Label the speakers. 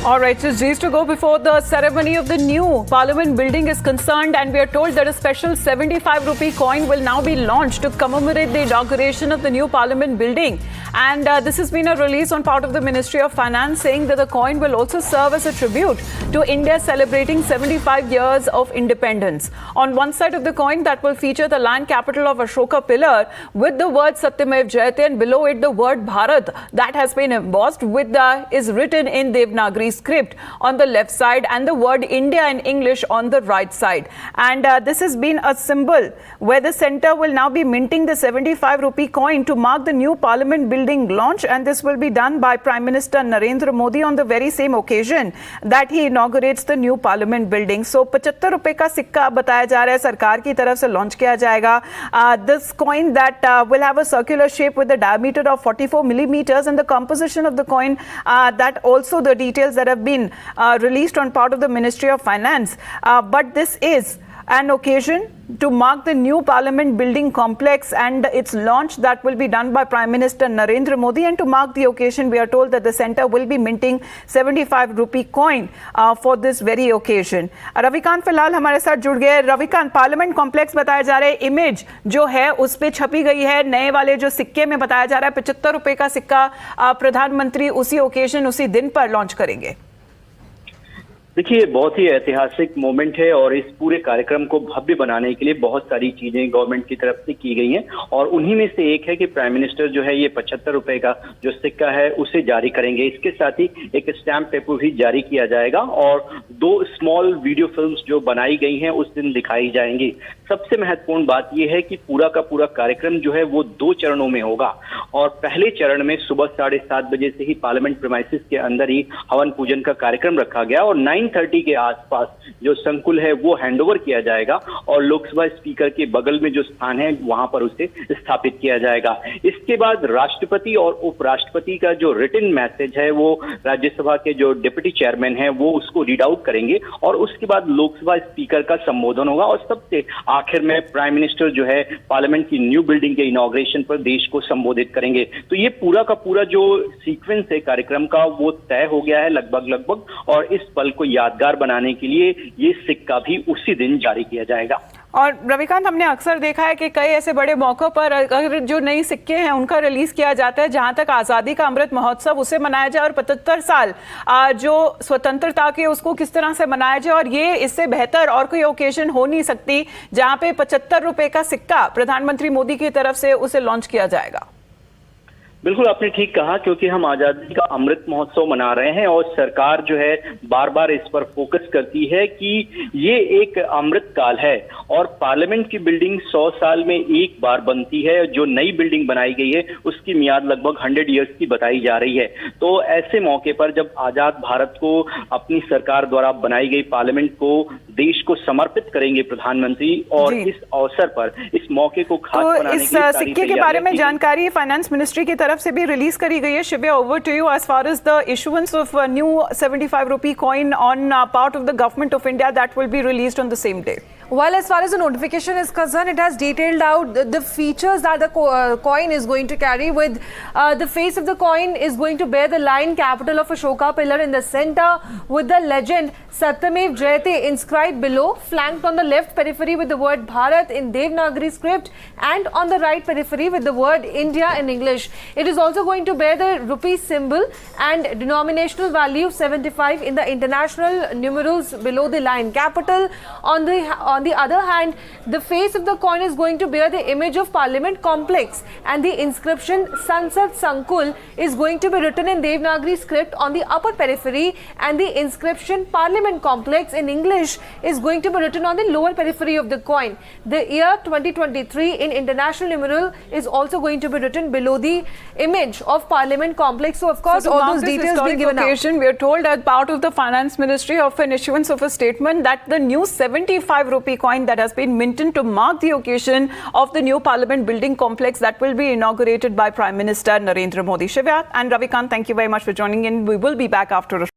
Speaker 1: All right, so days to go before the ceremony of the new Parliament building is concerned, and we are told that a special 75 rupee coin will now be launched to commemorate the inauguration of the new Parliament building. And this has been a release on part of the Ministry of Finance saying that the coin will also serve as a tribute to India celebrating 75 years of independence. On one side of the coin, that will feature the land capital of Ashoka pillar with the word Satyamev Jayate, and below it the word Bharat that has been embossed with is written in Devanagari script on the left side, and the word India in English on the right side. And this has been a symbol where the centre will now be minting the 75 rupee coin to mark the new Parliament building launch, and this will be done by Prime Minister Narendra Modi on the very same occasion that he inaugurates the new Parliament building. So 75 रुपए का सिक्का बताया जा रहा है सरकार की तरफ से लॉन्च किया जाएगा. This coin that will have a circular shape with a diameter of 44 millimeters, and the composition of the coin that also the details that have been released on part of the Ministry of Finance. But this is an occasion to mark the new Parliament building complex and its launch that will be done by Prime Minister Narendra Modi. And to mark the occasion, we are told that the centre will be minting 75 rupee coin for this very occasion. Ravikant फिलहाल हमारे साथ जुड़ गए. Ravikant, parliament complex बताया जा रहा है, image जो है उस पे छपी गई है, नए वाले जो सिक्के में बताया जा रहा है 75 रुपए का सिक्का प्रधानमंत्री उसी ओकेजन उसी दिन पर लॉन्च करेंगे.
Speaker 2: देखिए, बहुत ही ऐतिहासिक मोमेंट है और इस पूरे कार्यक्रम को भव्य बनाने के लिए बहुत सारी चीजें गवर्नमेंट की तरफ से की गई हैं, और उन्हीं में से एक है कि प्राइम मिनिस्टर जो है ये 75 रुपए का जो सिक्का है उसे जारी करेंगे. इसके साथ ही एक स्टैम्प पेपर भी जारी किया जाएगा और 2 स्मॉल वीडियो फिल्म्स जो बनाई गई हैं उस दिन दिखाई जाएंगी. सबसे महत्वपूर्ण बात यह है कि पूरा का पूरा कार्यक्रम जो है वो 2 चरणों में होगा, और पहले चरण में सुबह 7:30 बजे से ही पार्लियामेंट प्रीमाइसेस के अंदर ही हवन पूजन का कार्यक्रम रखा गया, और 9:30 के आसपास जो संकुल है वो हैंडओवर किया जाएगा और लोकसभा स्पीकर के बगल में जो स्थान है वहां पर उसे स्थापित किया जाएगा. इसके बाद राष्ट्रपति और उपराष्ट्रपति का जो रिटन मैसेज है वो राज्यसभा के जो डिप्टी चेयरमैन है वो उसको रीड आउट करेंगे, और उसके बाद लोकसभा स्पीकर का संबोधन होगा, और सबसे आखिर में प्राइम मिनिस्टर जो है पार्लियामेंट की न्यू बिल्डिंग के इनॉग्रेशन पर देश को संबोधित करेंगे. तो ये पूरा का पूरा जो सीक्वेंस है कार्यक्रम का वो तय हो गया है लगभग, और इस पल को यादगार बनाने के लिए ये सिक्का भी उसी दिन जारी किया जाएगा.
Speaker 1: और रविकांत, हमने अक्सर देखा है कि कई ऐसे बड़े मौकों पर अगर जो नई सिक्के हैं उनका रिलीज किया जाता है, जहां तक आज़ादी का अमृत महोत्सव उसे मनाया जाए और 75 साल जो स्वतंत्रता के उसको किस तरह से मनाया जाए, और ये इससे बेहतर और कोई ओकेजन हो नहीं सकती जहां पे 75 रुपए का सिक्का प्रधानमंत्री मोदी की तरफ से उसे लॉन्च किया जाएगा.
Speaker 2: बिल्कुल, आपने ठीक कहा, क्योंकि हम आजादी का अमृत महोत्सव मना रहे हैं और सरकार जो है बार बार इस पर फोकस करती है कि ये एक अमृत काल है और पार्लियामेंट की बिल्डिंग 100 साल में एक बार बनती है. जो नई बिल्डिंग बनाई गई है उसकी मियाद लगभग 100 ईयर्स की बताई जा रही है. तो ऐसे मौके पर जब आजाद भारत को अपनी सरकार द्वारा बनाई गई पार्लियामेंट को देश को समर्पित करेंगे प्रधानमंत्री, और इस अवसर पर इस मौके को खास बनाने के लिए
Speaker 1: सिक्के के बारे में जानकारी फाइनेंस मिनिस्ट्री की तरफ से भी रिलीज करी गई है. Shivya, over to you as far as the issuance of a new 75 rupee coin on part of the government of India that will be released on the same day.
Speaker 3: Well, as far as the notification is concerned, it has detailed out the features that the coin is going to carry. With the face of the coin is going to bear the lion capital of Ashoka pillar in the center, with the legend Satyamev Jayate inscribed below, flanked on the left periphery with the word Bharat in Devanagari script, and on the right periphery with the word India in English. It is also going to bear the rupee symbol and denominational value 75 in the international numerals below the lion capital. On the other hand, the face of the coin is going to bear the image of Parliament complex, and the inscription Sansad Sankul is going to be written in Devanagari script on the upper periphery, and the inscription Parliament complex in English is going to be written on the lower periphery of the coin. The year 2023 in international numeral is also going to be written below the image of Parliament complex. So of course all those details being given out.
Speaker 1: We are told as part of the Finance Ministry of an issuance of a statement that the new 75 rupee coin that has been minted to mark the occasion of the new Parliament building complex that will be inaugurated by Prime Minister Narendra Modi. Shivya and Ravikant, thank you very much for joining in. We will be back after a